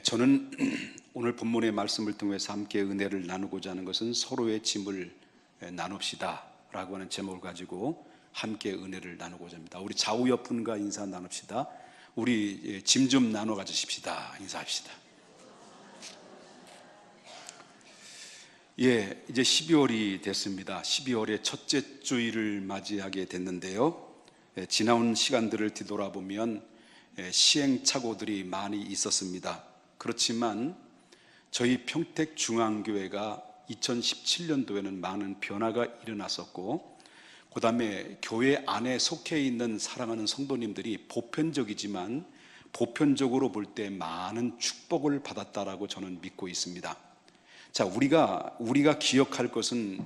저는 오늘 본문의 말씀을 통해서 함께 은혜를 나누고자 하는 것은 서로의 짐을 나눕시다 라고 하는 제목을 가지고 함께 은혜를 나누고자 합니다. 우리 좌우 옆 분과 인사 나눕시다. 우리 짐 좀 나눠 가지십시다. 인사합시다. 이제 12월이 됐습니다. 12월의 첫째 주일을 맞이하게 됐는데요. 지나온 시간들을 뒤돌아보면 시행착오들이 많이 있었습니다. 그렇지만 저희 평택중앙교회가 2017년도에는 많은 변화가 일어났었고, 그 다음에 교회 안에 속해 있는 사랑하는 성도님들이 보편적이지만 보편적으로 볼 때 많은 축복을 받았다라고 저는 믿고 있습니다. 자, 우리가 기억할 것은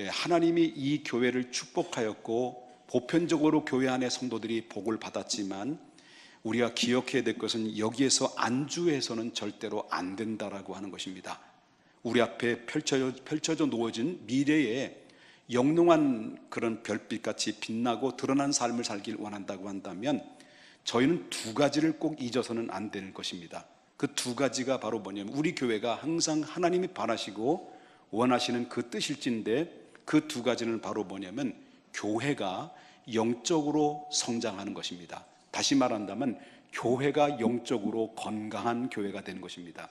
하나님이 이 교회를 축복하였고 보편적으로 교회 안에 성도들이 복을 받았지만, 우리가 기억해야 될 것은 여기에서 안주해서는 절대로 안 된다라고 하는 것입니다. 우리 앞에 펼쳐져 놓아진 미래에 영롱한 그런 별빛같이 빛나고 드러난 삶을 살길 원한다고 한다면 저희는 두 가지를 꼭 잊어서는 안 되는 것입니다. 그 두 가지가 바로 뭐냐면, 우리 교회가 항상 하나님이 바라시고 원하시는 그 뜻일진데, 그 두 가지는 바로 뭐냐면 교회가 영적으로 성장하는 것입니다. 다시 말한다면 교회가 영적으로 건강한 교회가 되는 것입니다.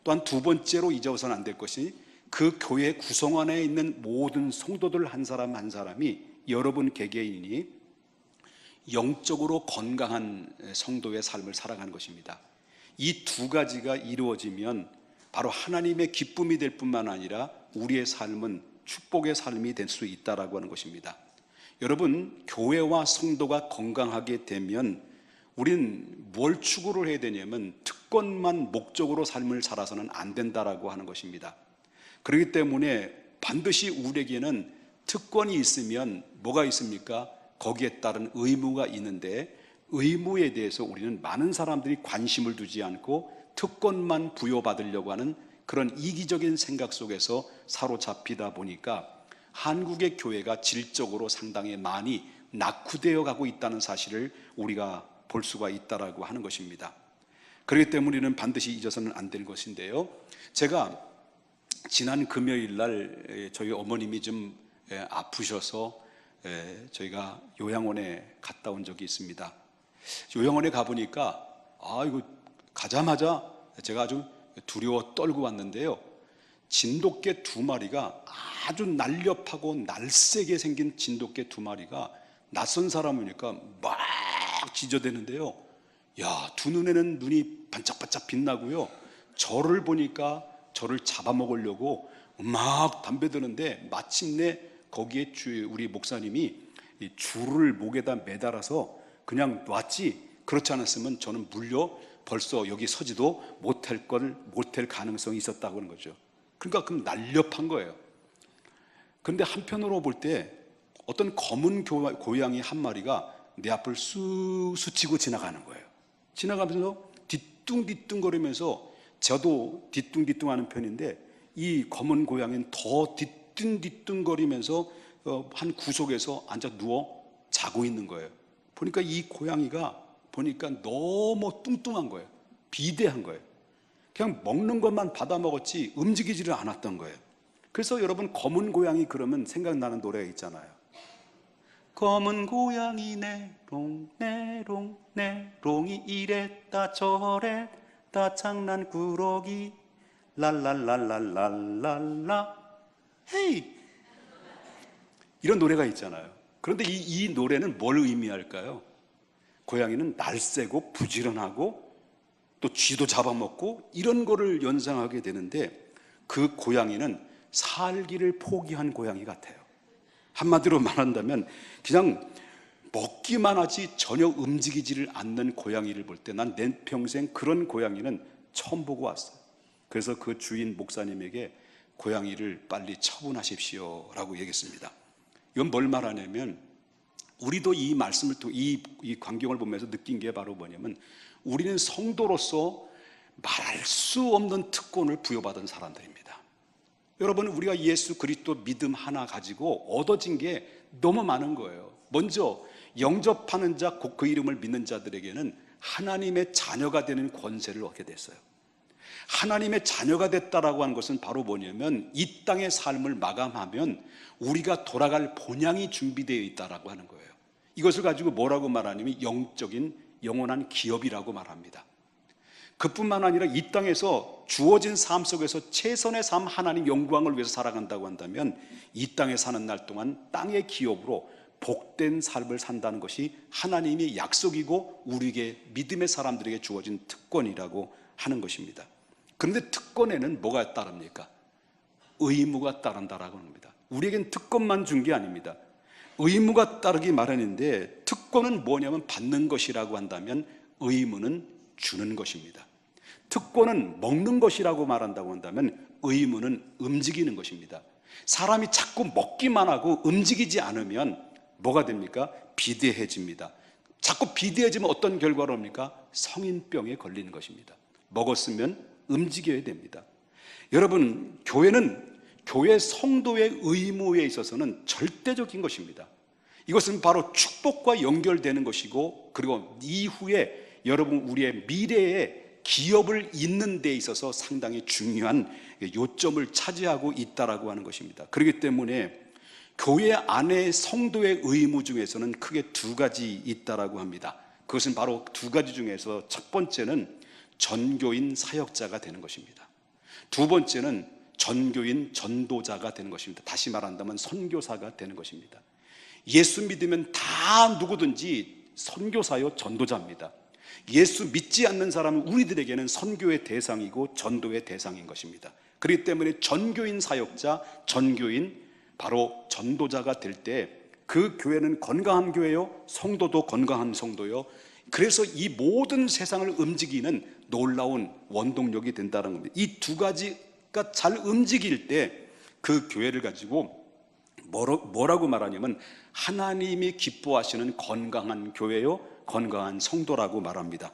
또한 두 번째로 잊어서는 안 될 것이, 그 교회 구성원에 있는 모든 성도들 한 사람 한 사람이, 여러분 개개인이 영적으로 건강한 성도의 삶을 살아가는 것입니다. 이 두 가지가 이루어지면 바로 하나님의 기쁨이 될 뿐만 아니라 우리의 삶은 축복의 삶이 될 수 있다라고 하는 것입니다. 여러분, 교회와 성도가 건강하게 되면 우리는 뭘 추구를 해야 되냐면 특권만 목적으로 삶을 살아서는 안 된다라고 하는 것입니다. 그렇기 때문에 반드시 우리에게는 특권이 있으면 뭐가 있습니까? 거기에 따른 의무가 있는데, 의무에 대해서 우리는 많은 사람들이 관심을 두지 않고 특권만 부여받으려고 하는 그런 이기적인 생각 속에서 사로잡히다 보니까 한국의 교회가 질적으로 상당히 많이 낙후되어 가고 있다는 사실을 우리가 볼 수가 있다라고 하는 것입니다. 그렇기 때문에 우리는 반드시 잊어서는 안 될 것인데요, 제가 지난 금요일 날 저희 어머님이 좀 아프셔서 저희가 요양원에 갔다 온 적이 있습니다. 요양원에 가보니까 이거 가자마자 제가 아주 두려워 떨고 왔는데요, 진돗개 두 마리가, 아주 날렵하고 날쌔게 생긴 진돗개 두 마리가 낯선 사람이니까 막 짖어대는데요, 두 눈에는 눈이 반짝반짝 빛나고요, 저를 보니까 저를 잡아먹으려고 막 담배 드는데, 마침내 거기에 우리 목사님이 이 줄을 목에다 매달아서 그냥 놨지, 그렇지 않았으면 저는 물려 벌써 여기 서지도 못할 가능성이 있었다고 하는 거죠. 그러니까 그럼 날렵한 거예요. 그런데 한편으로 볼 때 어떤 검은 고양이 한 마리가 내 앞을 쑥 스치고 지나가는 거예요. 지나가면서 뒤뚱뒤뚱거리면서, 저도 뒤뚱뒤뚱하는 편인데 이 검은 고양이는 더 뒤뚱뒤뚱거리면서 한 구석에서 앉아 누워 자고 있는 거예요. 보니까 이 고양이가 너무 뚱뚱한 거예요. 비대한 거예요. 그냥 먹는 것만 받아 먹었지 움직이지를 않았던 거예요. 그래서 여러분, 검은 고양이 그러면 생각나는 노래가 있잖아요. 검은 고양이 내롱 내롱 내롱이 이랬다 저랬다 장난꾸러기 랄랄랄랄랄랄라 헤이, 이런 노래가 있잖아요. 그런데 이 노래는 뭘 의미할까요? 고양이는 날쌔고 부지런하고 또 쥐도 잡아먹고 이런 거를 연상하게 되는데, 그 고양이는 살기를 포기한 고양이 같아요. 한마디로 말한다면 그냥 먹기만 하지 전혀 움직이지를 않는 고양이를 볼 때 난 내 평생 그런 고양이는 처음 보고 왔어요. 그래서 그 주인 목사님에게 고양이를 빨리 처분하십시오 라고 얘기했습니다. 이건 뭘 말하냐면, 우리도 이 말씀을 통해 이 광경을 보면서 느낀 게 바로 뭐냐면, 우리는 성도로서 말할 수 없는 특권을 부여받은 사람들입니다. 여러분, 우리가 예수 그리스도 믿음 하나 가지고 얻어진 게 너무 많은 거예요. 먼저 영접하는 자, 곧 그 이름을 믿는 자들에게는 하나님의 자녀가 되는 권세를 얻게 됐어요. 하나님의 자녀가 됐다라고 하는 것은 바로 뭐냐면 이 땅의 삶을 마감하면 우리가 돌아갈 본향이 준비되어 있다라고 하는 거예요. 이것을 가지고 뭐라고 말하냐면 영적인 영원한 기업이라고 말합니다. 그뿐만 아니라 이 땅에서 주어진 삶 속에서 최선의 삶, 하나님 영광을 위해서 살아간다고 한다면 이 땅에 사는 날 동안 땅의 기업으로 복된 삶을 산다는 것이 하나님의 약속이고 우리에게 믿음의 사람들에게 주어진 특권이라고 하는 것입니다. 그런데 특권에는 뭐가 따릅니까? 의무가 따른다라고 합니다. 우리에겐 특권만 준 게 아닙니다. 의무가 따르기 마련인데 특권은 뭐냐면 받는 것이라고 한다면 의무는 주는 것입니다. 특권은 먹는 것이라고 말한다고 한다면 의무는 움직이는 것입니다. 사람이 자꾸 먹기만 하고 움직이지 않으면 뭐가 됩니까? 비대해집니다. 자꾸 비대해지면 어떤 결과로 옵니까? 성인병에 걸리는 것입니다. 먹었으면 움직여야 됩니다. 여러분, 교회는 교회 성도의 의무에 있어서는 절대적인 것입니다. 이것은 바로 축복과 연결되는 것이고, 그리고 이후에 여러분 우리의 미래에 기업을 잇는 데 있어서 상당히 중요한 요점을 차지하고 있다라고 하는 것입니다. 그렇기 때문에 교회 안에 성도의 의무 중에서는 크게 두 가지 있다라고 합니다. 그것은 바로 두 가지 중에서 첫 번째는 전교인 사역자가 되는 것입니다. 두 번째는 전교인 전도자가 되는 것입니다. 다시 말한다면 선교사가 되는 것입니다. 예수 믿으면 다 누구든지 선교사요 전도자입니다. 예수 믿지 않는 사람은 우리들에게는 선교의 대상이고 전도의 대상인 것입니다. 그렇기 때문에 전교인 사역자, 전교인 바로 전도자가 될 때 그 교회는 건강한 교회요, 성도도 건강한 성도요. 그래서 이 모든 세상을 움직이는 놀라운 원동력이 된다는 겁니다. 이 두 가지가 잘 움직일 때 그 교회를 가지고 뭐라고 말하냐면 하나님이 기뻐하시는 건강한 교회요, 건강한 성도라고 말합니다.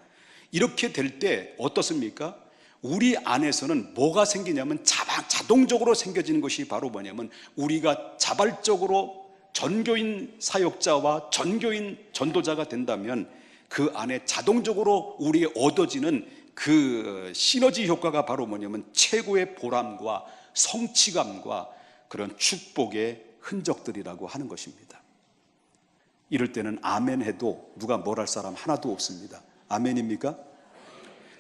이렇게 될 때 어떻습니까? 우리 안에서는 뭐가 생기냐면 자동적으로 생겨지는 것이 바로 뭐냐면 우리가 자발적으로 전교인 사역자와 전교인 전도자가 된다면 그 안에 자동적으로 우리에 얻어지는 그 시너지 효과가 바로 뭐냐면 최고의 보람과 성취감과 그런 축복의 흔적들이라고 하는 것입니다. 이럴 때는 아멘 해도 누가 뭘 할 사람 하나도 없습니다. 아멘입니까?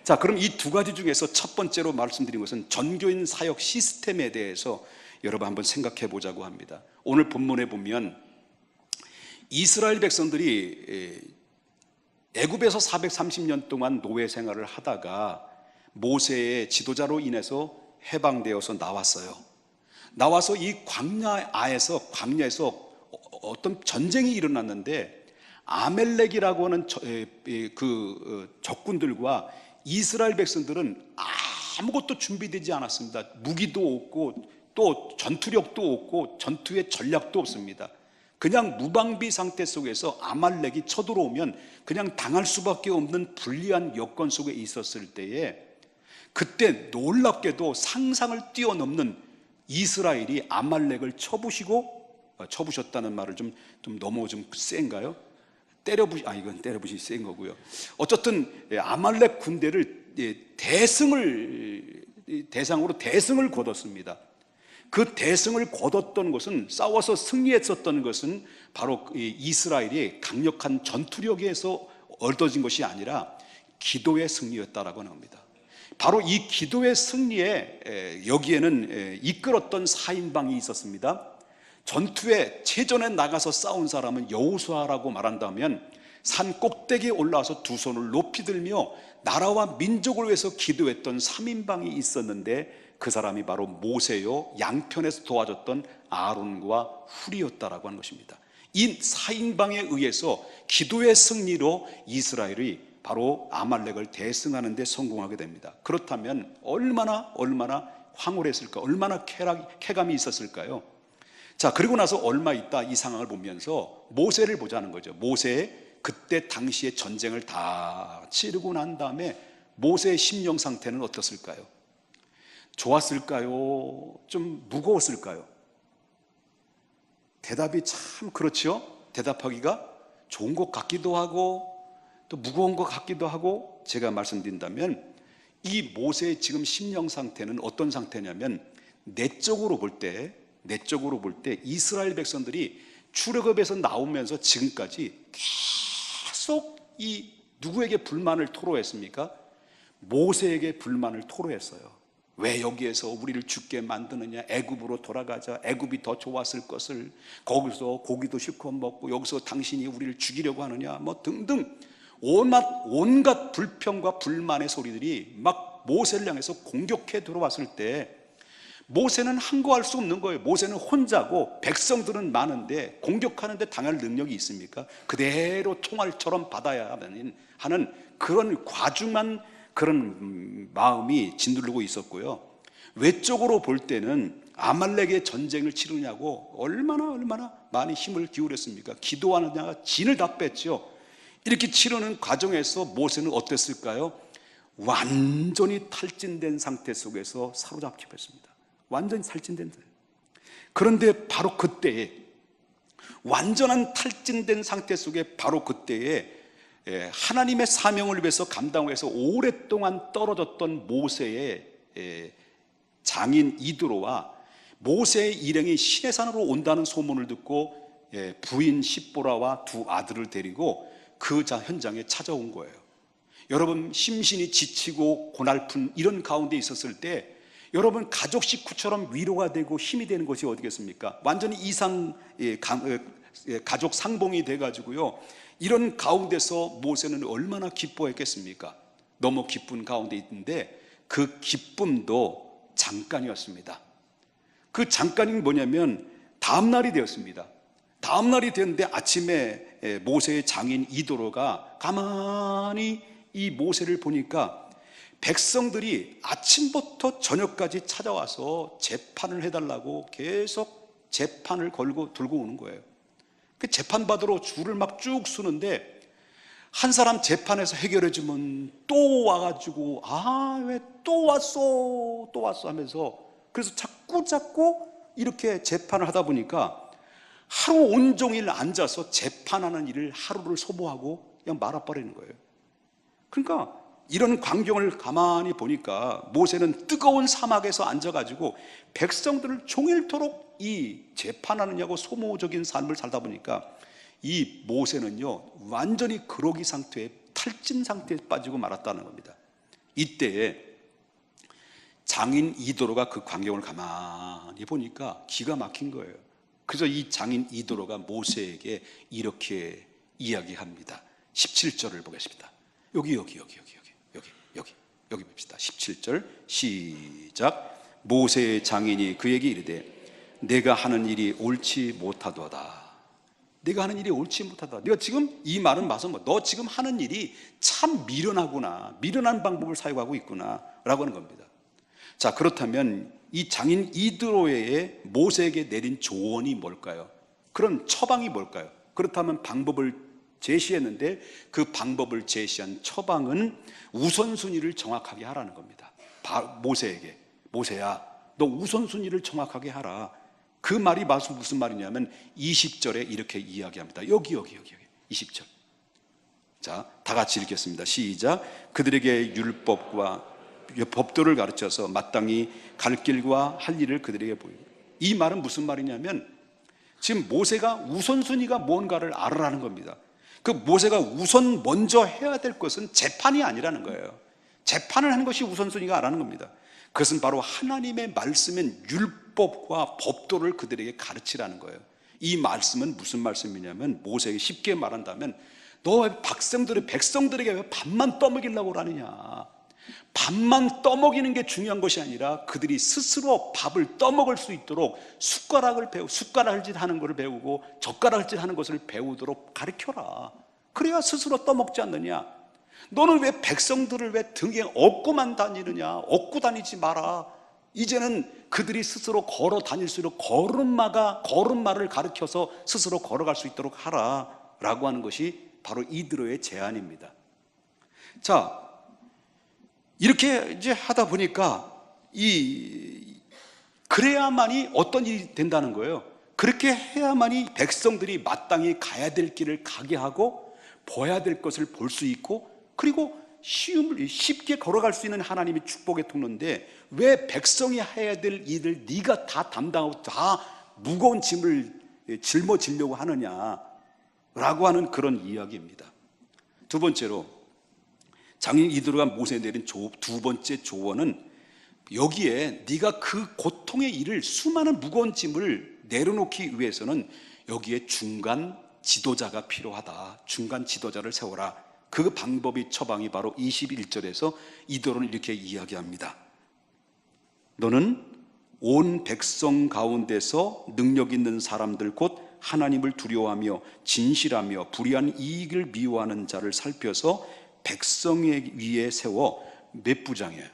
자, 그럼 이 두 가지 중에서 첫 번째로 말씀드린 것은 전교인 사역 시스템에 대해서 여러분 한번 생각해 보자고 합니다. 오늘 본문에 보면 이스라엘 백성들이 애굽에서 430년 동안 노예 생활을 하다가 모세의 지도자로 인해서 해방되어서 나왔어요. 나와서 이 광야에서 어떤 전쟁이 일어났는데 아멜렉이라고 하는 적군들과 이스라엘 백성들은 아무것도 준비되지 않았습니다. 무기도 없고 또 전투력도 없고 전투의 전략도 없습니다. 그냥 무방비 상태 속에서 아말렉이 쳐들어오면 그냥 당할 수밖에 없는 불리한 여건 속에 있었을 때에 그때 놀랍게도 상상을 뛰어넘는 이스라엘이 아말렉을 쳐부셨다는 말을 좀 너무 좀 센가요? 이건 때려부시 센 거고요. 어쨌든 아말렉 군대를 대상으로 대승을 거뒀습니다. 그 대승을 거뒀던 것은 싸워서 승리했었던 것은 바로 이스라엘이 강력한 전투력에서 얻어진 것이 아니라 기도의 승리였다라고 하는 겁니다. 바로 이 기도의 승리에 여기에는 이끌었던 4인방이 있었습니다. 전투에 최전에 나가서 싸운 사람은 여호수아라고 말한다면 산 꼭대기에 올라와서 두 손을 높이 들며 나라와 민족을 위해서 기도했던 3인방이 있었는데 그 사람이 바로 모세요, 양편에서 도와줬던 아론과 훌이었다라고 하는 것입니다. 이 4인방에 의해서 기도의 승리로 이스라엘이 바로 아말렉을 대승하는 데 성공하게 됩니다. 그렇다면 얼마나 황홀했을까, 얼마나 쾌감이 있었을까요? 자, 그리고 나서 얼마 있다 이 상황을 보면서 모세를 보자는 거죠. 모세의 그때 당시의 전쟁을 다 치르고 난 다음에 모세의 심령 상태는 어떻을까요? 좋았을까요? 좀 무거웠을까요? 대답이 참 그렇죠? 대답하기가 좋은 것 같기도 하고 또 무거운 것 같기도 하고, 제가 말씀드린다면 이 모세의 지금 심령 상태는 어떤 상태냐면, 내적으로 볼 때 이스라엘 백성들이 출애굽에서 나오면서 지금까지 계속 이 누구에게 불만을 토로했습니까? 모세에게 불만을 토로했어요. 왜 여기에서 우리를 죽게 만드느냐, 애굽으로 돌아가자, 애굽이 더 좋았을 것을, 거기서 고기도 실컷 먹고 여기서 당신이 우리를 죽이려고 하느냐, 뭐 등등 온갖 불평과 불만의 소리들이 막 모세를 향해서 공격해 들어왔을 때, 모세는 항거할 수 없는 거예요. 모세는 혼자고 백성들은 많은데 공격하는데 당할 능력이 있습니까? 그대로 총알처럼 받아야 하는 그런 과중한 그런 마음이 짓누르고 있었고요. 외적으로 볼 때는 아말렉의 전쟁을 치르냐고 얼마나 많이 힘을 기울였습니까? 기도하느냐가 진을 다 뺐죠. 이렇게 치르는 과정에서 모세는 어땠을까요? 완전히 탈진된 상태 속에서 사로잡혀 버렸습니다. 완전히 탈진된 거예요. 그런데 바로 그때에, 완전한 탈진된 상태 속에 바로 그때에 하나님의 사명을 위해서 감당하기 위해서 오랫동안 떨어졌던 모세의 장인 이드로와 모세의 일행이 시내산으로 온다는 소문을 듣고 부인 십보라와 두 아들을 데리고 그 현장에 찾아온 거예요. 여러분, 심신이 지치고 고날픈 이런 가운데 있었을 때 여러분, 가족 식구처럼 위로가 되고 힘이 되는 것이 어디겠습니까? 완전히 가족 상봉이 돼가지고요, 이런 가운데서 모세는 얼마나 기뻐했겠습니까? 너무 기쁜 가운데 있는데 그 기쁨도 잠깐이었습니다. 그 잠깐이 뭐냐면 다음날이 되었습니다. 다음날이 되었는데 아침에 모세의 장인 이도로가 가만히 이 모세를 보니까 백성들이 아침부터 저녁까지 찾아와서 재판을 해달라고 계속 재판을 걸고 들고 오는 거예요. 그 재판받으러 줄을 막 쭉 서는데 한 사람 재판에서 해결해주면 또 와가지고 왜 또 왔어 하면서, 그래서 자꾸 이렇게 재판을 하다 보니까 하루 온종일 앉아서 재판하는 일을 하루를 소모하고 그냥 말아버리는 거예요. 그러니까 이런 광경을 가만히 보니까 모세는 뜨거운 사막에서 앉아가지고 백성들을 종일토록 이 재판하느냐고 소모적인 삶을 살다 보니까 이 모세는요, 완전히 그러기 상태에, 탈진 상태에 빠지고 말았다는 겁니다. 이때에 장인 이도로가 그 광경을 가만히 보니까 기가 막힌 거예요. 그래서 이 장인 이도로가 모세에게 이렇게 이야기합니다. 17절을 보겠습니다. 여기 봅시다. 17절 시작. 모세의 장인이 그에게 이르되 내가 하는 일이 옳지 못하도다. 네가 하는 일이 옳지 못하다. 네가 지금 이 말은 봐서 너 지금 하는 일이 참 미련하구나, 미련한 방법을 사용하고 있구나 라고 하는 겁니다. 자, 그렇다면 이 장인 이드로의 모세에게 내린 조언이 뭘까요? 그런 처방이 뭘까요? 그렇다면 방법을 제시했는데 그 방법을 제시한 처방은 우선순위를 정확하게 하라는 겁니다. 모세에게, 모세야, 너 우선순위를 정확하게 하라. 그 말이 무슨 말이냐면 20절에 이렇게 이야기합니다. 여기 20절. 자, 다 같이 읽겠습니다. 시작. 그들에게 율법과 법도를 가르쳐서 마땅히 갈 길과 할 일을 그들에게 보이고. 이 말은 무슨 말이냐면 지금 모세가 우선순위가 뭔가를 알아라는 겁니다. 그 모세가 우선 먼저 해야 될 것은 재판이 아니라는 거예요. 재판을 하는 것이 우선순위가 아니라는 겁니다. 그것은 바로 하나님의 말씀인 율법과 법도를 그들에게 가르치라는 거예요. 이 말씀은 무슨 말씀이냐면 모세에게 쉽게 말한다면 너 왜 백성들에게 왜 밥만 떠먹이려고 하느냐. 밥만 떠먹이는 게 중요한 것이 아니라 그들이 스스로 밥을 떠먹을 수 있도록 숟가락질 하는 것을 배우고 젓가락질 하는 것을 배우도록 가르쳐라. 그래야 스스로 떠먹지 않느냐. 너는 왜 백성들을 왜 등에 업고만 다니느냐. 업고 다니지 마라. 이제는 그들이 스스로 걸어 다닐 수 있도록 걸음마를 가르쳐서 스스로 걸어갈 수 있도록 하라 라고 하는 것이 바로 이드로의 제안입니다. 자, 이렇게 이제 하다 보니까 그래야만이 어떤 일이 된다는 거예요. 그렇게 해야만이 백성들이 마땅히 가야 될 길을 가게 하고 봐야 될 것을 볼 수 있고, 그리고 쉽게 걸어갈 수 있는 하나님이 축복의 통로인데 왜 백성이 해야 될 일을 네가 다 담당하고 다 무거운 짐을 짊어지려고 하느냐라고 하는 그런 이야기입니다. 두 번째로 장인 이드로가 모세에 내린 두 번째 조언은 여기에 네가 그 고통의 일을 수많은 무거운 짐을 내려놓기 위해서는 여기에 중간 지도자가 필요하다. 중간 지도자를 세워라. 그 방법이 처방이 바로 21절에서 이드로는 이렇게 이야기합니다. 너는 온 백성 가운데서 능력 있는 사람들 곧 하나님을 두려워하며 진실하며 불의한 이익을 미워하는 자를 살펴서 백성의 위에 세워 몇 부장이에요?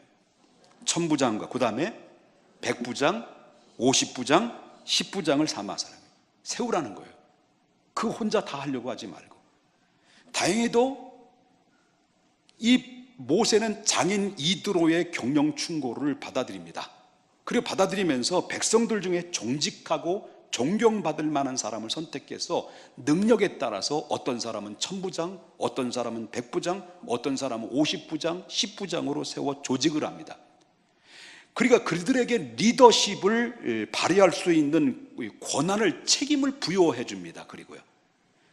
1000부장과 그 다음에 100부장, 50부장, 10부장을 삼아 세우라는 거예요. 그 혼자 다 하려고 하지 말고. 다행히도 이 모세는 장인 이드로의 경영 충고를 받아들입니다. 그리고 받아들이면서 백성들 중에 정직하고 존경받을 만한 사람을 선택해서 능력에 따라서 어떤 사람은 1000부장, 어떤 사람은 100부장, 어떤 사람은 50부장, 10부장으로 세워 조직을 합니다. 그러니까 그들에게 리더십을 발휘할 수 있는 권한을, 책임을 부여해 줍니다. 그리고요,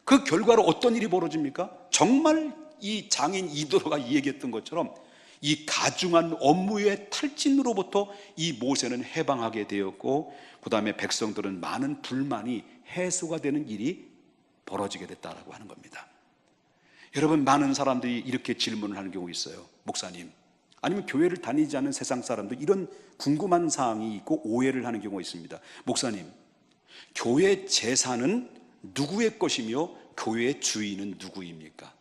그 결과로 어떤 일이 벌어집니까? 정말 이 장인 이드로가 얘기했던 것처럼 이 가중한 업무의 탈진으로부터 이 모세는 해방하게 되었고, 그 다음에 백성들은 많은 불만이 해소가 되는 일이 벌어지게 됐다라고 하는 겁니다. 여러분, 많은 사람들이 이렇게 질문을 하는 경우 있어요. 목사님, 아니면 교회를 다니지 않는 세상 사람들 이런 궁금한 사항이 있고 오해를 하는 경우가 있습니다. 목사님, 교회 재산은 누구의 것이며 교회의 주인은 누구입니까?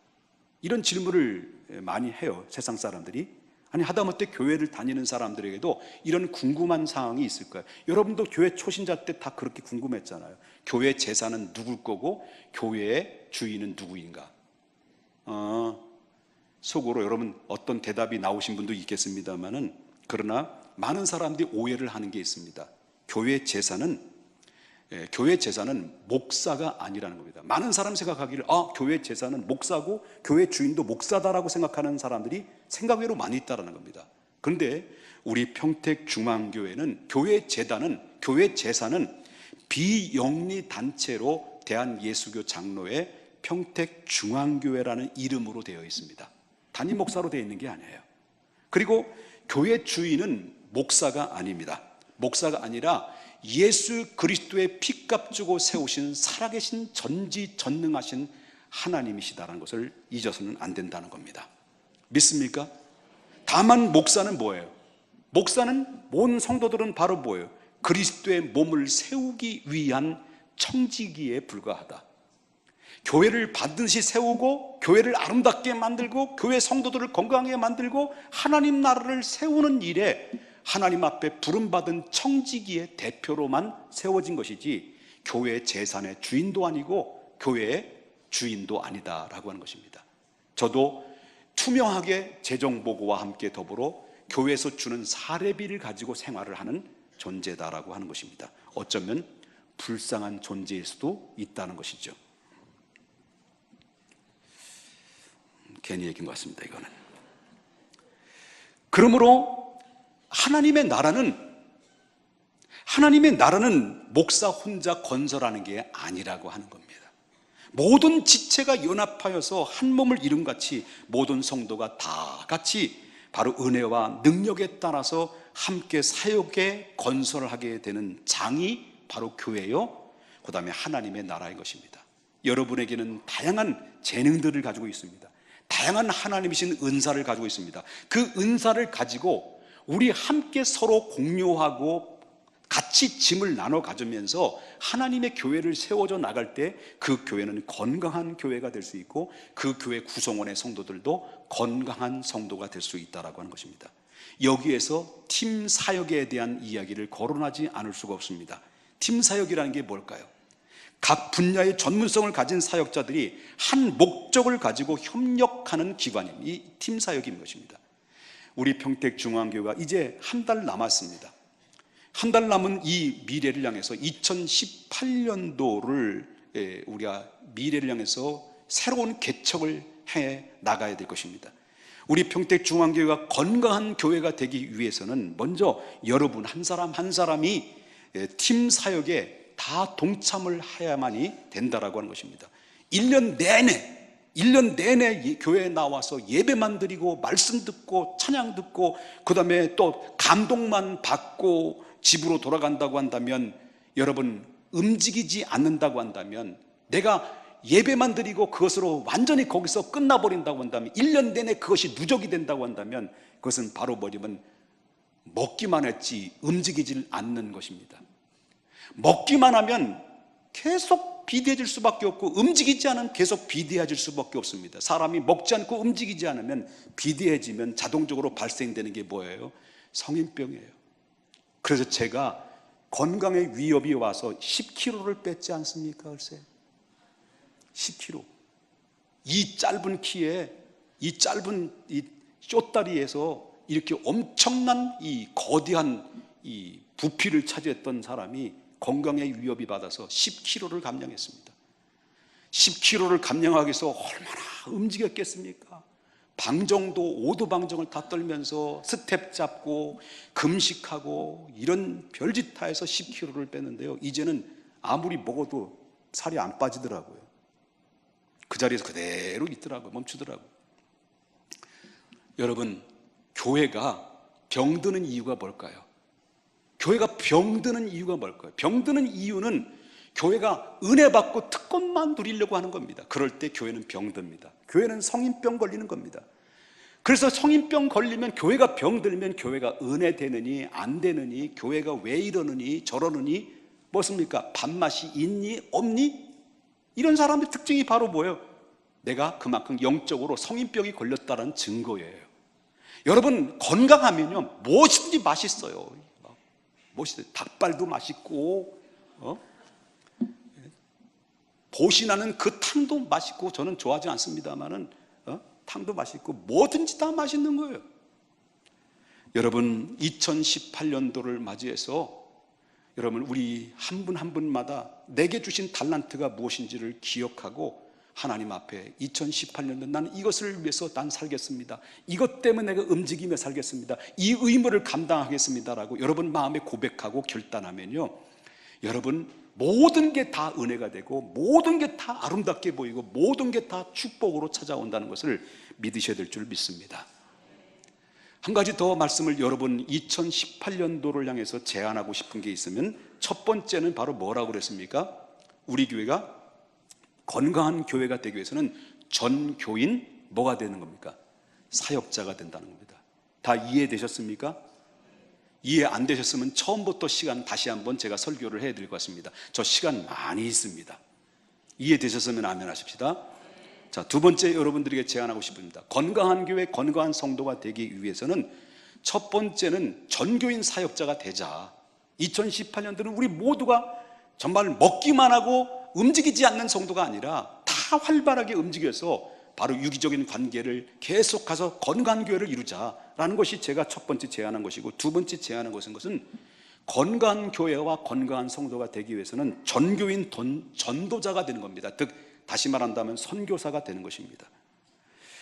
이런 질문을 많이 해요, 세상 사람들이. 아니, 하다못해 교회를 다니는 사람들에게도 이런 궁금한 사항이 있을 거예요. 여러분도 교회 초신자 때 다 그렇게 궁금했잖아요. 교회 재산은 누굴 거고 교회의 주인은 누구인가? 속으로 여러분 어떤 대답이 나오신 분도 있겠습니다만은, 그러나 많은 사람들이 오해를 하는 게 있습니다. 교회 재산은 목사가 아니라는 겁니다. 많은 사람 생각하기를 교회 재산은 목사고 교회 주인도 목사다라고 생각하는 사람들이 생각외로 많이 있다는 겁니다. 그런데 우리 평택중앙교회는 교회 재산은 비영리 단체로 대한예수교 장로회 평택중앙교회라는 이름으로 되어 있습니다. 담임 목사로 되어 있는 게 아니에요. 그리고 교회 주인은 목사가 아닙니다. 목사가 아니라 예수 그리스도의 피값 주고 세우신 살아계신 전지전능하신 하나님이시다라는 것을 잊어서는 안 된다는 겁니다. 믿습니까? 다만 목사는 뭐예요? 목사는 온 성도들은 바로 뭐예요? 그리스도의 몸을 세우기 위한 청지기에 불과하다. 교회를 반드시 세우고 교회를 아름답게 만들고 교회 성도들을 건강하게 만들고 하나님 나라를 세우는 일에 하나님 앞에 부름받은 청지기의 대표로만 세워진 것이지 교회의 재산의 주인도 아니고 교회의 주인도 아니다라고 하는 것입니다. 저도 투명하게 재정보고와 함께 더불어 교회에서 주는 사례비를 가지고 생활을 하는 존재다라고 하는 것입니다. 어쩌면 불쌍한 존재일 수도 있다는 것이죠. 괜히 얘기인 것 같습니다, 이거는. 그러므로 하나님의 나라는 목사 혼자 건설하는 게 아니라고 하는 겁니다. 모든 지체가 연합하여서 한 몸을 이룬같이 모든 성도가 다 같이 바로 은혜와 능력에 따라서 함께 사역에 건설을 하게 되는 장이 바로 교회요, 그 다음에 하나님의 나라인 것입니다. 여러분에게는 다양한 재능들을 가지고 있습니다. 다양한 하나님이신 은사를 가지고 있습니다. 그 은사를 가지고 우리 함께 서로 공유하고 같이 짐을 나눠 가지면서 하나님의 교회를 세워져 나갈 때 그 교회는 건강한 교회가 될 수 있고 그 교회 구성원의 성도들도 건강한 성도가 될 수 있다라고 하는 것입니다. 여기에서 팀 사역에 대한 이야기를 거론하지 않을 수가 없습니다. 팀 사역이라는 게 뭘까요? 각 분야의 전문성을 가진 사역자들이 한 목적을 가지고 협력하는 기관이 이 팀 사역인 것입니다. 우리 평택중앙교회가 이제 한 달 남았습니다. 한 달 남은 이 미래를 향해서 2018년도를 우리가 미래를 향해서 새로운 개척을 해 나가야 될 것입니다. 우리 평택중앙교회가 건강한 교회가 되기 위해서는 먼저 여러분 한 사람 한 사람이 팀 사역에 다 동참을 해야만이 된다라고 하는 것입니다. 1년 내내 교회에 나와서 예배만 드리고 말씀 듣고 찬양 듣고 그 다음에 또 감동만 받고 집으로 돌아간다고 한다면, 여러분 움직이지 않는다고 한다면, 내가 예배만 드리고 그것으로 완전히 거기서 끝나버린다고 한다면, 1년 내내 그것이 누적이 된다고 한다면, 그것은 바로 뭐냐면 먹기만 했지 움직이질 않는 것입니다. 먹기만 하면 계속 비대해질 수밖에 없고, 움직이지 않으면 계속 비대해질 수밖에 없습니다. 사람이 먹지 않고 움직이지 않으면, 비대해지면 자동적으로 발생되는 게 뭐예요? 성인병이에요. 그래서 제가 건강에 위협이 와서 10kg를 뺐지 않습니까? 글쎄 10kg. 이 짧은 키에, 이 짧은 이 쇼다리에서 이렇게 엄청난 이 거대한 이 부피를 차지했던 사람이 건강에 위협이 받아서 10kg를 감량했습니다. 10kg를 감량하기 위해서 얼마나 움직였겠습니까? 방정도 5도 방정을 다 떨면서 스텝 잡고 금식하고 이런 별짓 다 해서 10kg를 뺐는데요, 이제는 아무리 먹어도 살이 안 빠지더라고요. 그 자리에서 그대로 있더라고요. 멈추더라고요. 여러분, 교회가 병드는 이유가 뭘까요? 교회가 병드는 이유가 뭘까요? 병드는 이유는 교회가 은혜 받고 특권만 누리려고 하는 겁니다. 그럴 때 교회는 병듭니다. 교회는 성인병 걸리는 겁니다. 그래서 성인병 걸리면, 교회가 병들면 교회가 은혜 되느니 안 되느니, 교회가 왜 이러느니 저러느니, 뭐습니까? 밥맛이 있니 없니? 이런 사람의 특징이 바로 뭐예요? 내가 그만큼 영적으로 성인병이 걸렸다는 증거예요. 여러분, 건강하면요 무엇이든지 맛있어요. 무엇이든지 닭발도 맛있고, 보시나는 그 탕도 맛있고, 저는 좋아하지 않습니다만은 탕도 맛있고, 뭐든지 다 맛있는 거예요. 여러분, 2018년도를 맞이해서 여러분, 우리 한 분 한 분마다 내게 주신 달란트가 무엇인지를 기억하고, 하나님 앞에 2018년도 나는 이것을 위해서 난 살겠습니다, 이것 때문에 내가 움직이며 살겠습니다, 이 의무를 감당하겠습니다라고 여러분 마음에 고백하고 결단하면요, 여러분 모든 게 다 은혜가 되고, 모든 게 다 아름답게 보이고, 모든 게 다 축복으로 찾아온다는 것을 믿으셔야 될 줄 믿습니다. 한 가지 더 말씀을 여러분 2018년도를 향해서 제안하고 싶은 게 있으면, 첫 번째는 바로 뭐라고 그랬습니까? 우리 교회가 건강한 교회가 되기 위해서는 전 교인 뭐가 되는 겁니까? 사역자가 된다는 겁니다. 다 이해되셨습니까? 이해 안 되셨으면 처음부터 시간 다시 한번 제가 설교를 해드릴 것 같습니다. 저 시간 많이 있습니다. 이해되셨으면 아멘 하십시다. 자, 두 번째 여러분들에게 제안하고 싶습니다. 건강한 교회, 건강한 성도가 되기 위해서는 첫 번째는 전교인 사역자가 되자. 2018년도는 우리 모두가 정말 먹기만 하고 움직이지 않는 성도가 아니라 다 활발하게 움직여서 바로 유기적인 관계를 계속 가서 건강한 교회를 이루자라는 것이 제가 첫 번째 제안한 것이고, 두 번째 제안한 것은 건강한 교회와 건강한 성도가 되기 위해서는 전교인 전도자가 되는 겁니다. 즉 다시 말한다면 선교사가 되는 것입니다.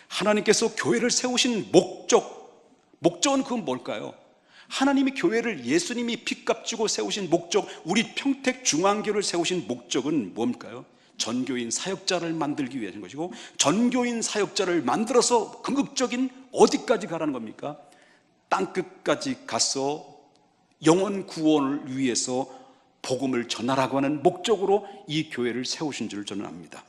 하나님께서 교회를 세우신 목적은 그건 뭘까요? 하나님이 교회를, 예수님이 핏값 주고 세우신 목적, 우리 평택중앙교회를 세우신 목적은 뭘까요? 전교인 사역자를 만들기 위한 것이고, 전교인 사역자를 만들어서 궁극적인 어디까지 가라는 겁니까? 땅끝까지 가서 영혼 구원을 위해서 복음을 전하라고 하는 목적으로 이 교회를 세우신 줄 저는 압니다.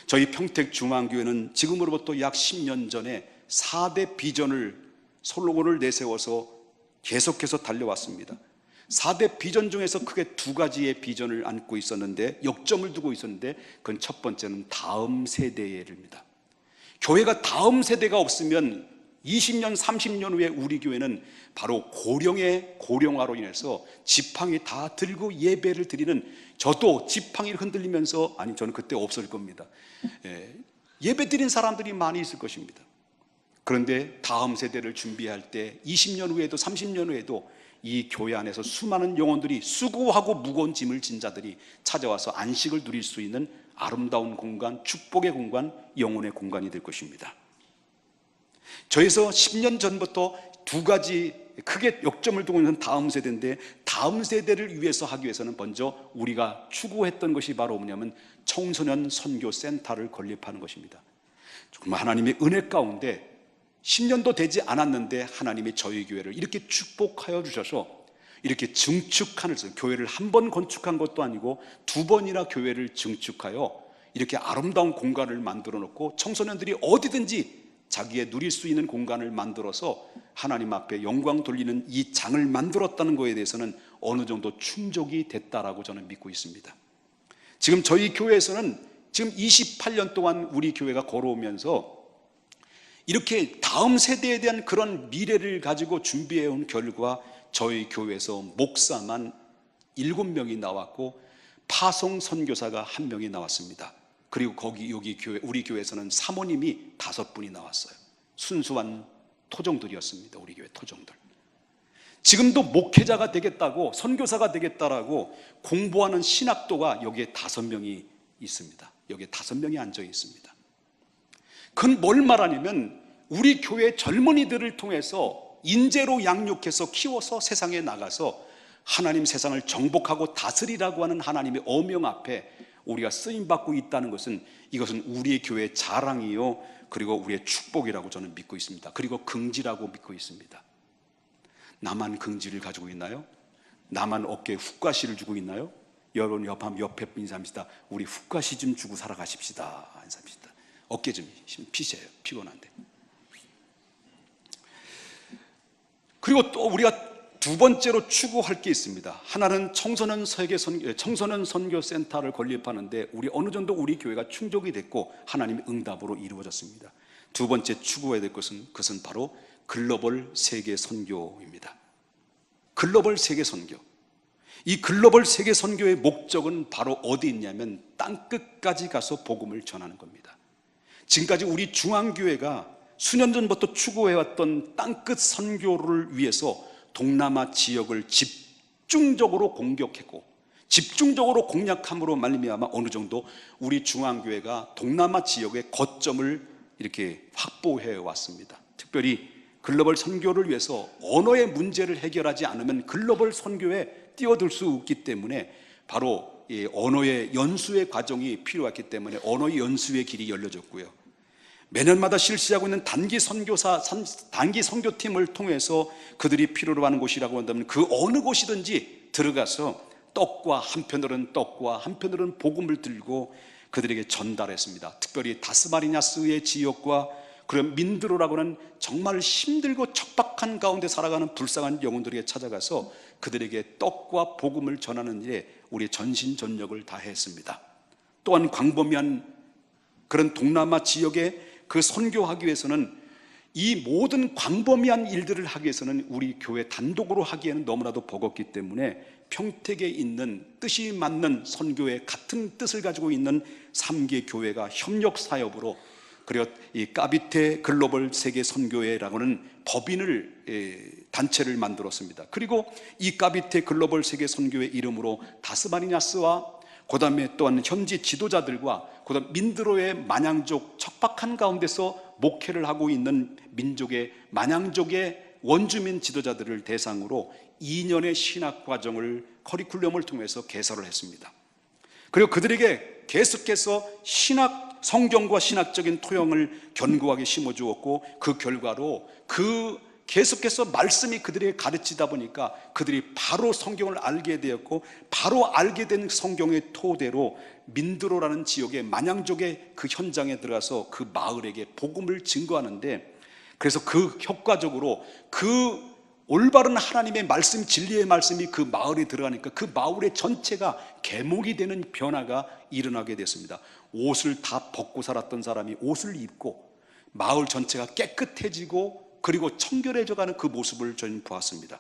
저희 평택중앙교회는 지금으로부터 약 10년 전에 4대 비전을, 슬로건을 내세워서 계속해서 달려왔습니다. 4대 비전 중에서 크게 두 가지의 비전을 안고 있었는데, 역점을 두고 있었는데, 그건 첫 번째는 다음 세대입니다. 교회가 다음 세대가 없으면 20년, 30년 후에 우리 교회는 바로 고령화로 인해서 지팡이 다 들고 예배를 드리는, 저도 지팡이를 흔들리면서, 아니 저는 그때 없을 겁니다. 예배 드린 사람들이 많이 있을 것입니다. 그런데 다음 세대를 준비할 때 20년 후에도 30년 후에도 이 교회 안에서 수많은 영혼들이, 수고하고 무거운 짐을 진 자들이 찾아와서 안식을 누릴 수 있는 아름다운 공간, 축복의 공간, 영혼의 공간이 될 것입니다. 저에서 10년 전부터 두 가지 크게 역점을 두고 있는 다음 세대인데, 다음 세대를 위해서 하기 위해서는 먼저 우리가 추구했던 것이 바로 뭐냐면 청소년 선교 센터를 건립하는 것입니다. 정말 하나님의 은혜 가운데 10년도 되지 않았는데 하나님이 저희 교회를 이렇게 축복하여 주셔서 이렇게 증축하는, 교회를 한 번 건축한 것도 아니고 두 번이나 교회를 증축하여 이렇게 아름다운 공간을 만들어 놓고 청소년들이 어디든지 자기의 누릴 수 있는 공간을 만들어서 하나님 앞에 영광 돌리는 이 장을 만들었다는 것에 대해서는 어느 정도 충족이 됐다라고 저는 믿고 있습니다. 지금 저희 교회에서는 지금 28년 동안 우리 교회가 걸어오면서 이렇게 다음 세대에 대한 그런 미래를 가지고 준비해온 결과 저희 교회에서 목사만 7명이 나왔고 파송 선교사가 1명이 나왔습니다. 그리고 여기 교회, 우리 교회에서는 사모님이 5분이 나왔어요. 순수한 토종들이었습니다. 우리 교회 토종들. 지금도 목회자가 되겠다고, 선교사가 되겠다라고 공부하는 신학도가 여기에 5명이 있습니다. 여기에 5명이 앉아 있습니다. 그건 뭘 말하냐면 우리 교회 젊은이들을 통해서 인재로 양육해서 키워서 세상에 나가서 하나님 세상을 정복하고 다스리라고 하는 하나님의 어명 앞에 우리가 쓰임받고 있다는 것은, 이것은 우리의 교회의 자랑이요, 그리고 우리의 축복이라고 저는 믿고 있습니다. 그리고 긍지라고 믿고 있습니다. 나만 긍지를 가지고 있나요? 나만 어깨에 훅가시를 주고 있나요? 여러분 옆에 인사합시다. 우리 훅가시 좀 주고 살아가십시다. 인사합시다. 어깨 좀 피세요. 피곤한데. 그리고 또 우리가 두 번째로 추구할 게 있습니다. 하나는 청소년 선교센터를 건립하는데 어느 정도 우리 교회가 충족이 됐고 하나님의 응답으로 이루어졌습니다. 두 번째 추구해야 될 것은, 그것은 바로 글로벌 세계 선교입니다. 글로벌 세계 선교. 이 글로벌 세계 선교의 목적은 바로 어디 있냐면 땅끝까지 가서 복음을 전하는 겁니다. 지금까지 우리 중앙교회가 수년 전부터 추구해왔던 땅끝 선교를 위해서 동남아 지역을 집중적으로 공격했고 집중적으로 공략함으로 말미암아 어느 정도 우리 중앙교회가 동남아 지역의 거점을 이렇게 확보해 왔습니다. 특별히 글로벌 선교를 위해서 언어의 문제를 해결하지 않으면 글로벌 선교에 뛰어들 수 없기 때문에 바로 이 언어의 연수의 과정이 필요했기 때문에 언어의 연수의 길이 열려졌고요. 매년마다 실시하고 있는 단기 선교팀을 통해서 그들이 필요로 하는 곳이라고 한다면 그 어느 곳이든지 들어가서 한편으로는 떡과 한편으로는 복음을 들고 그들에게 전달했습니다. 특별히 다스마리냐스의 지역과 그런 민드로라고 하는 정말 힘들고 척박한 가운데 살아가는 불쌍한 영혼들에게 찾아가서 그들에게 떡과 복음을 전하는 일에 우리 전신전력을 다했습니다. 또한 광범위한 그런 동남아 지역에 그 선교하기 위해서는, 이 모든 광범위한 일들을 하기 위해서는 우리 교회 단독으로 하기에는 너무나도 버겁기 때문에 평택에 있는 뜻이 맞는 선교의 같은 뜻을 가지고 있는 3개 교회가 협력 사업으로, 그리고 이 까비테 글로벌 세계 선교회라고 하는 단체를 만들었습니다. 그리고 이 까비테 글로벌 세계 선교회 이름으로 다스마리냐스와 그 다음에 또한 현지 지도자들과 그 다음 민드로의 만양족 척박한 가운데서 목회를 하고 있는 민족의 만양족의 원주민 지도자들을 대상으로 2년의 신학과정을 커리큘럼을 통해서 개설을 했습니다. 그리고 그들에게 계속해서 성경과 신학적인 토양을 견고하게 심어주었고 그 결과로 계속해서 말씀이 그들에게 가르치다 보니까 그들이 바로 성경을 알게 되었고, 바로 알게 된 성경의 토대로 민드로라는 지역의 만양족의 그 현장에 들어가서 그 마을에게 복음을 증거하는데, 그래서 그 효과적으로 그 올바른 하나님의 말씀, 진리의 말씀이 그 마을에 들어가니까 그 마을의 전체가 개목이 되는 변화가 일어나게 됐습니다. 옷을 다 벗고 살았던 사람이 옷을 입고 마을 전체가 깨끗해지고 그리고 청결해져가는 그 모습을 저는 보았습니다.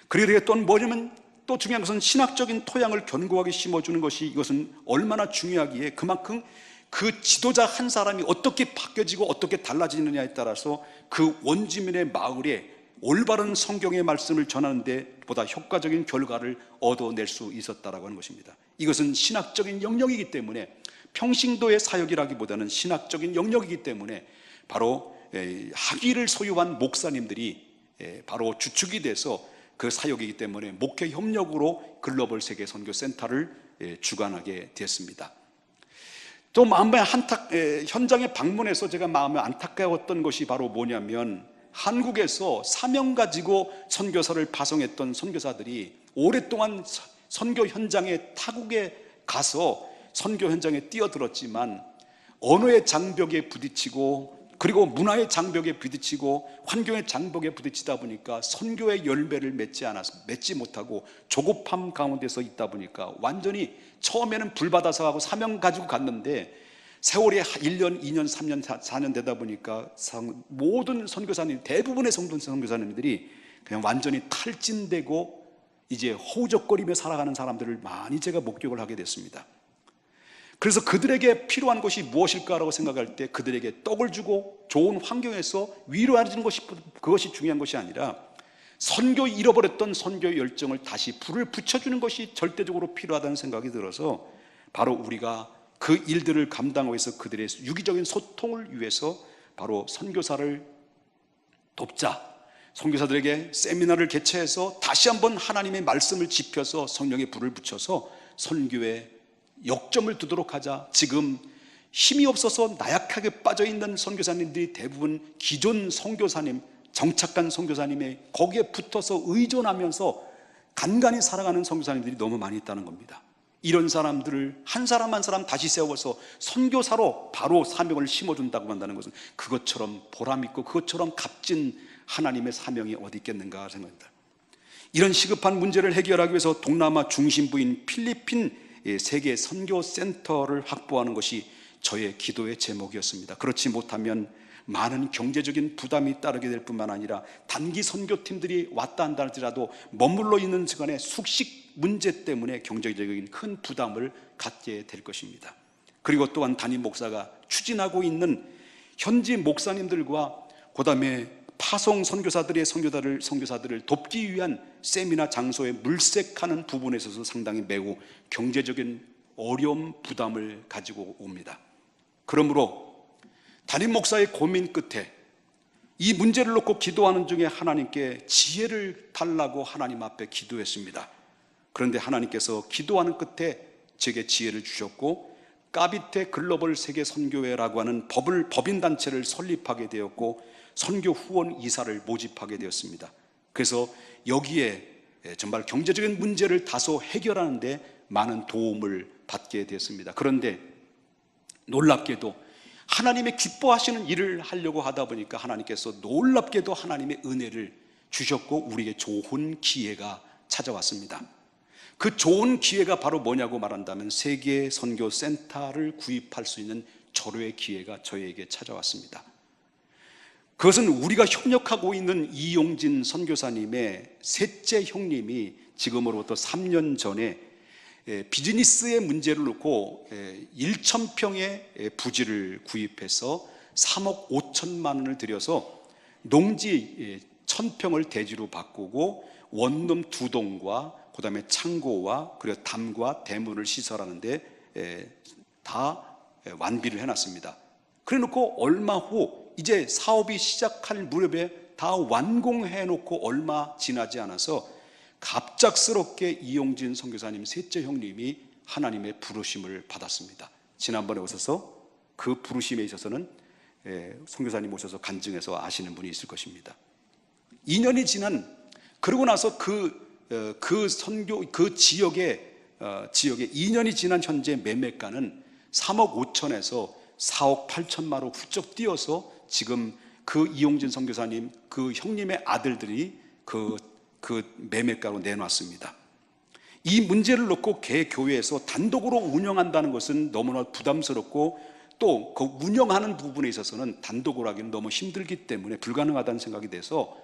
그리고 또 뭐냐면, 또 중요한 것은 신학적인 토양을 견고하게 심어주는 것이, 이것은 얼마나 중요하기에 그만큼 그 지도자 한 사람이 어떻게 바뀌어지고 어떻게 달라지느냐에 따라서 그 원주민의 마을에 올바른 성경의 말씀을 전하는 데 보다 효과적인 결과를 얻어낼 수 있었다라고 하는 것입니다. 이것은 신학적인 영역이기 때문에, 평신도의 사역이라기보다는 신학적인 영역이기 때문에 바로 학위를 소유한 목사님들이 바로 주축이 돼서 그 사역이기 때문에 목회 협력으로 글로벌 세계 선교 센터를 주관하게 됐습니다. 또 마음에 현장에 방문해서 제가 마음에 안타까웠던 것이 바로 뭐냐면, 한국에서 사명 가지고 선교사를 파송했던 선교사들이 오랫동안 선교 현장에 타국에 가서 선교 현장에 뛰어들었지만 언어의 장벽에 부딪히고, 그리고 문화의 장벽에 부딪히고, 환경의 장벽에 부딪히다 보니까 선교의 열매를 맺지 못하고 조급함 가운데서 있다 보니까 완전히 처음에는 불받아서 하고 사명 가지고 갔는데 세월이 1년, 2년, 3년, 4년 되다 보니까 모든 선교사님, 대부분의 선교사님들이 그냥 완전히 탈진되고 이제 허우적거리며 살아가는 사람들을 많이 제가 목격을 하게 됐습니다. 그래서 그들에게 필요한 것이 무엇일까라고 생각할 때 그들에게 떡을 주고 좋은 환경에서 위로하는 것이, 그것이 중요한 것이 아니라 선교 잃어버렸던 선교 열정을 다시 불을 붙여주는 것이 절대적으로 필요하다는 생각이 들어서 바로 우리가 그 일들을 감당하기 위해서 그들의 유기적인 소통을 위해서 바로 선교사를 돕자, 선교사들에게 세미나를 개최해서 다시 한번 하나님의 말씀을 짚어서 성령의 불을 붙여서 선교에 역점을 두도록 하자. 지금 힘이 없어서 나약하게 빠져있는 선교사님들이 대부분 기존 선교사님, 정착한 선교사님의 거기에 붙어서 의존하면서 간간히 살아가는 선교사님들이 너무 많이 있다는 겁니다. 이런 사람들을 한 사람 한 사람 다시 세워서 선교사로 바로 사명을 심어준다고 한다는 것은 그것처럼 보람있고 그것처럼 값진 하나님의 사명이 어디 있겠는가 생각합니다. 이런 시급한 문제를 해결하기 위해서 동남아 중심부인 필리핀 세계 선교센터를 확보하는 것이 저의 기도의 제목이었습니다. 그렇지 못하면 많은 경제적인 부담이 따르게 될 뿐만 아니라 단기 선교팀들이 왔다 한다 할지라도 머물러 있는 시간에 숙식 문제 때문에 경제적인 큰 부담을 갖게 될 것입니다. 그리고 또한 담임 목사가 추진하고 있는 현지 목사님들과 그 다음에 파송 선교사들의 선교사들을 돕기 위한 세미나 장소에 물색하는 부분에 있어서 상당히 매우 경제적인 어려움, 부담을 가지고 옵니다. 그러므로 담임 목사의 고민 끝에 이 문제를 놓고 기도하는 중에 하나님께 지혜를 달라고 하나님 앞에 기도했습니다. 그런데 하나님께서 기도하는 끝에 제게 지혜를 주셨고 까비테 글로벌 세계 선교회라고 하는 법인단체를 설립하게 되었고 선교 후원 이사를 모집하게 되었습니다. 그래서 여기에 정말 경제적인 문제를 다소 해결하는 데 많은 도움을 받게 되었습니다. 그런데 놀랍게도 하나님의 기뻐하시는 일을 하려고 하다 보니까 하나님께서 놀랍게도 하나님의 은혜를 주셨고 우리에게 좋은 기회가 찾아왔습니다. 그 좋은 기회가 바로 뭐냐고 말한다면 세계 선교 센터를 구입할 수 있는 절호의 기회가 저에게 찾아왔습니다. 그것은 우리가 협력하고 있는 이용진 선교사님의 셋째 형님이 지금으로부터 3년 전에 비즈니스의 문제를 놓고 1,000평의 부지를 구입해서 3억 5천만 원을 들여서 농지 1,000평을 대지로 바꾸고 원룸 2동과 그 다음에 창고와 그리고 담과 대문을 시설하는데 다 완비를 해놨습니다. 그래 놓고 얼마 후 이제 사업이 시작할 무렵에 다 완공해놓고 얼마 지나지 않아서 갑작스럽게 이용진 선교사님 셋째 형님이 하나님의 부르심을 받았습니다. 지난번에 오셔서 그 부르심에 있어서는 선교사님 오셔서 간증해서 아시는 분이 있을 것입니다. 2년이 지난 그러고 나서 그 지역에 2년이 지난 현재 매매가는 3억 5천에서 4억 8천만으로 훌쩍 뛰어서 지금 그 이용진 선교사님 그 형님의 아들들이 그 매매가로 내놨습니다. 이 문제를 놓고 개교회에서 단독으로 운영한다는 것은 너무나 부담스럽고 또 그 운영하는 부분에 있어서는 단독으로 하기는 너무 힘들기 때문에 불가능하다는 생각이 돼서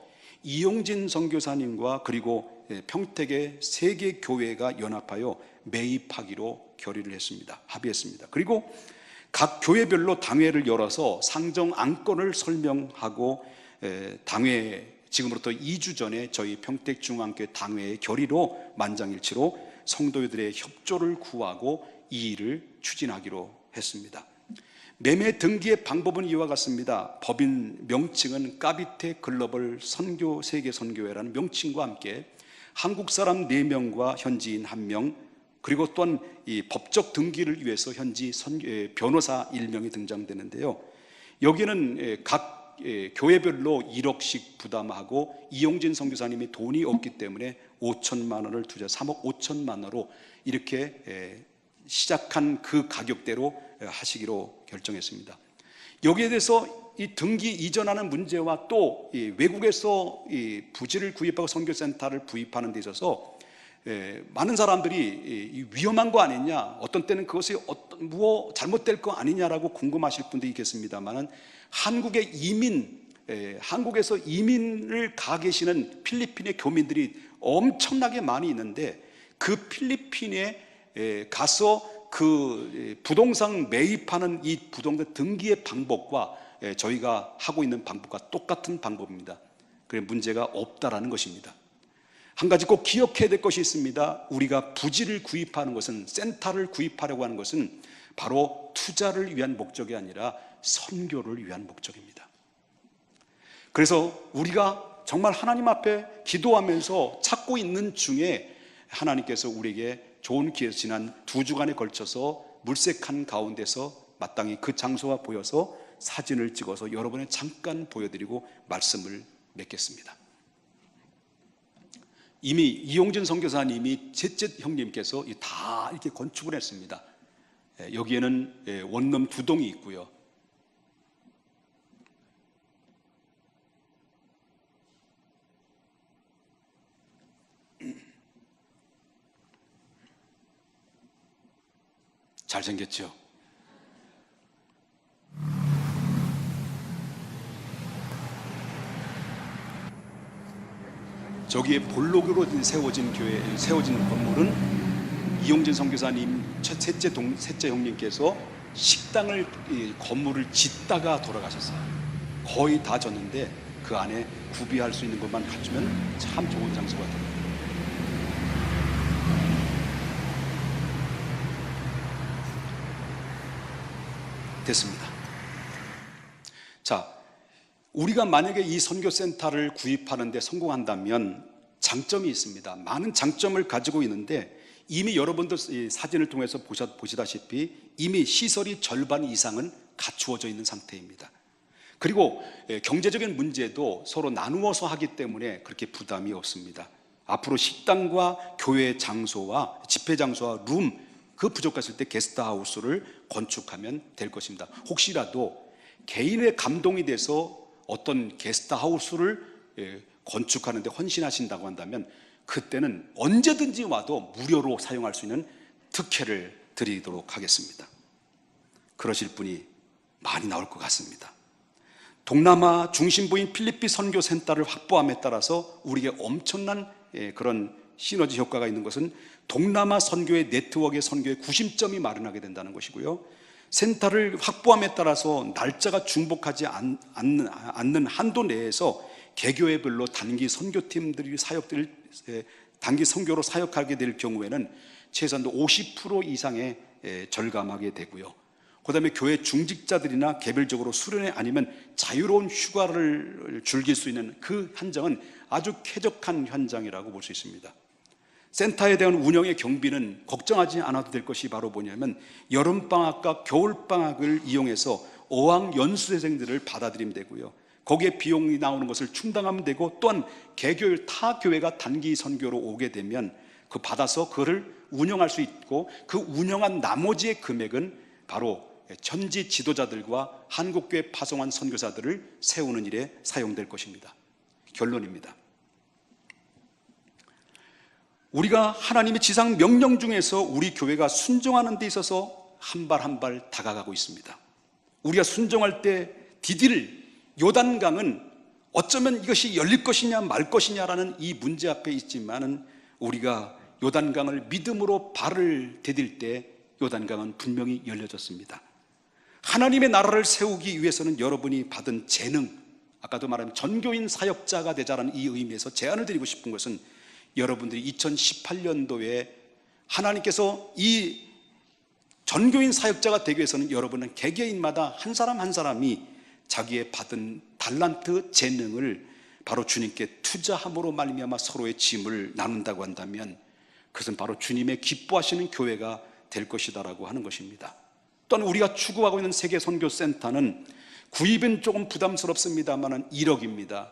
이용진 선교사님과 그리고 평택의 세 개 교회가 연합하여 매입하기로 결의를 했습니다. 합의했습니다. 그리고 각 교회별로 당회를 열어서 상정 안건을 설명하고 당회 지금으로부터 2주 전에 저희 평택중앙교회 당회의 결의로 만장일치로 성도들의 협조를 구하고 이 일을 추진하기로 했습니다. 매매 등기의 방법은 이와 같습니다. 법인 명칭은 까비테 글로벌 선교 세계 선교회라는 명칭과 함께 한국 사람 4명과 현지인 1명, 그리고 또한 이 법적 등기를 위해서 현지 변호사 1명이 등장되는데요. 여기는 각 교회별로 1억씩 부담하고 이용진 선교사님이 돈이 없기 때문에 5천만 원을 투자 3억 5천만 원으로 이렇게 시작한 그 가격대로 하시기로 결정했습니다. 여기에 대해서 이 등기 이전하는 문제와 또 외국에서 이 부지를 구입하고 선교센터를 구입하는 데 있어서 많은 사람들이 위험한 거 아니냐, 어떤 때는 그것이 뭐 잘못될 거 아니냐라고 궁금하실 분도 있겠습니다만, 한국의 한국에서 이민을 가 계시는 필리핀의 교민들이 엄청나게 많이 있는데, 그 필리핀에 가서 그 부동산 매입하는 이 부동산 등기의 방법과 저희가 하고 있는 방법과 똑같은 방법입니다. 그래 문제가 없다라는 것입니다. 한 가지 꼭 기억해야 될 것이 있습니다. 우리가 부지를 구입하는 것은, 센터를 구입하려고 하는 것은 바로 투자를 위한 목적이 아니라 선교를 위한 목적입니다. 그래서 우리가 정말 하나님 앞에 기도하면서 찾고 있는 중에 하나님께서 우리에게 좋은 기회에서 지난 2주간에 걸쳐서 물색한 가운데서 마땅히 그 장소가 보여서 사진을 찍어서 여러분에 잠깐 보여드리고 말씀을 맺겠습니다. 이미 이용진 선교사님이 셋째 형님께서 다 이렇게 건축을 했습니다. 여기에는 원룸 2동이 있고요. 잘생겼죠? 저기에 볼록으로 세워진 건물은 이용진 선교사님 셋째 형님께서 식당을 건물을 짓다가 돌아가셨어요. 거의 다 졌는데 그 안에 구비할 수 있는 것만 갖추면 참 좋은 장소가 됩니다. 됐습니다. 자, 우리가 만약에 이 선교센터를 구입하는 데 성공한다면 장점이 있습니다. 많은 장점을 가지고 있는데, 이미 여러분들 사진을 통해서 보시다시피 이미 시설이 절반 이상은 갖추어져 있는 상태입니다. 그리고 경제적인 문제도 서로 나누어서 하기 때문에 그렇게 부담이 없습니다. 앞으로 식당과 교회 장소와 집회 장소와 그 부족했을 때 게스트하우스를 건축하면 될 것입니다. 혹시라도 개인의 감동이 돼서 어떤 게스트하우스를 건축하는데 헌신하신다고 한다면 그때는 언제든지 와도 무료로 사용할 수 있는 특혜를 드리도록 하겠습니다. 그러실 분이 많이 나올 것 같습니다. 동남아 중심부인 필리핀 선교센터를 확보함에 따라서 우리에게 엄청난 그런 시너지 효과가 있는 것은 동남아 선교의 네트워크의 선교의 구심점이 마련하게 된다는 것이고요. 센터를 확보함에 따라서 날짜가 중복하지 않는 한도 내에서 개교회별로 단기 선교팀들이 단기 선교로 사역하게 될 경우에는 최소한 50% 이상의 절감하게 되고요. 그 다음에 교회 중직자들이나 개별적으로 수련회 아니면 자유로운 휴가를 즐길 수 있는 그 현장은 아주 쾌적한 현장이라고 볼 수 있습니다. 센터에 대한 운영의 경비는 걱정하지 않아도 될 것이 바로 뭐냐면, 여름방학과 겨울방학을 이용해서 어학 연수생들을 받아들이면 되고요. 거기에 비용이 나오는 것을 충당하면 되고, 또한 개교일 타 교회가 단기 선교로 오게 되면 그 받아서 그를 운영할 수 있고, 그 운영한 나머지의 금액은 바로 현지 지도자들과 한국교회 파송한 선교사들을 세우는 일에 사용될 것입니다. 결론입니다. 우리가 하나님의 지상 명령 중에서 우리 교회가 순종하는 데 있어서 한 발 한 발 다가가고 있습니다. 우리가 순종할 때 디딜 요단강은 어쩌면 이것이 열릴 것이냐 말 것이냐라는 이 문제 앞에 있지만은, 우리가 요단강을 믿음으로 발을 디딜 때 요단강은 분명히 열려졌습니다. 하나님의 나라를 세우기 위해서는 여러분이 받은 재능, 아까도 말한 전교인 사역자가 되자라는 이 의미에서 제안을 드리고 싶은 것은, 여러분들이 2018년도에 하나님께서 이 전교인 사역자가 되기 위해서는 여러분은 개개인마다 한 사람 한 사람이 자기의 받은 달란트, 재능을 바로 주님께 투자함으로 말미암아 서로의 짐을 나눈다고 한다면 그것은 바로 주님의 기뻐하시는 교회가 될 것이다라고 하는 것입니다. 또한 우리가 추구하고 있는 세계선교센터는 구입은 조금 부담스럽습니다만 1억입니다.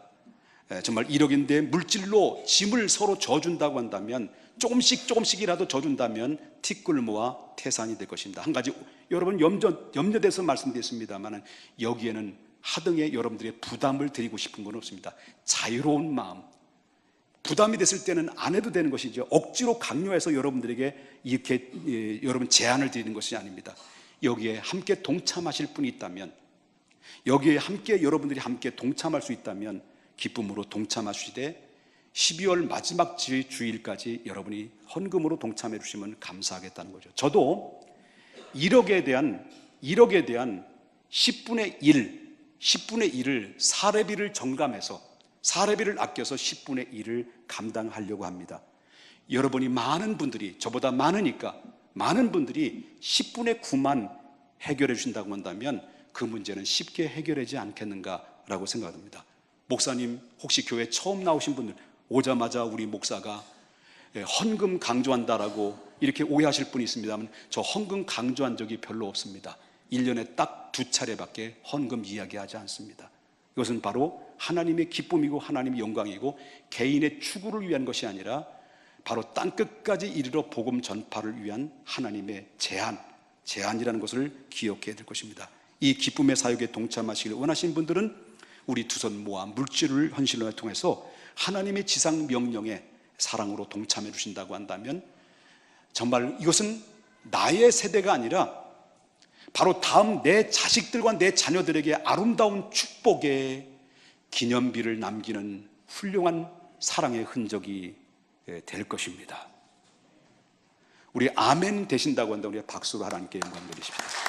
정말 1억인데 물질로 짐을 서로 져준다고 한다면 조금씩이라도 져준다면 티끌모아 태산이 될 것입니다. 한 가지 여러분 염려돼서 말씀드렸습니다만 여기에는 하등에 여러분들의 부담을 드리고 싶은 건 없습니다. 자유로운 마음, 부담이 됐을 때는 안 해도 되는 것이죠. 억지로 강요해서 여러분들에게 이렇게 여러분 제안을 드리는 것이 아닙니다. 여기에 함께 동참하실 분이 있다면, 여기에 함께 여러분들이 함께 동참할 수 있다면 기쁨으로 동참하시되 12월 마지막 주일까지 여러분이 헌금으로 동참해 주시면 감사하겠다는 거죠. 저도 1억에 대한 10분의 1을 사례비를 정감해서 사례비를 아껴서 10분의 1을 감당하려고 합니다. 여러분이 많은 분들이 저보다 많으니까 많은 분들이 10분의 9만 해결해 주신다고 한다면 그 문제는 쉽게 해결하지 않겠는가라고 생각합니다. 목사님 혹시 교회 처음 나오신 분들 오자마자 우리 목사가 헌금 강조한다라고 이렇게 오해하실 분이 있습니다만 저 헌금 강조한 적이 별로 없습니다. 1년에 딱 2차례밖에 헌금 이야기하지 않습니다. 이것은 바로 하나님의 기쁨이고 하나님의 영광이고 개인의 추구를 위한 것이 아니라 바로 땅끝까지 이르러 복음 전파를 위한 하나님의 제안이라는 것을 기억해야 될 것입니다. 이 기쁨의 사역에 동참하시길 원하시는 분들은 우리 두 손 모아 물질을 헌신을 통해서 하나님의 지상 명령에 사랑으로 동참해 주신다고 한다면 정말 이것은 나의 세대가 아니라 바로 다음 내 자식들과 내 자녀들에게 아름다운 축복의 기념비를 남기는 훌륭한 사랑의 흔적이 될 것입니다. 우리 아멘 되신다고 한다면 우리 박수로 하나님께 영광 드리십시오.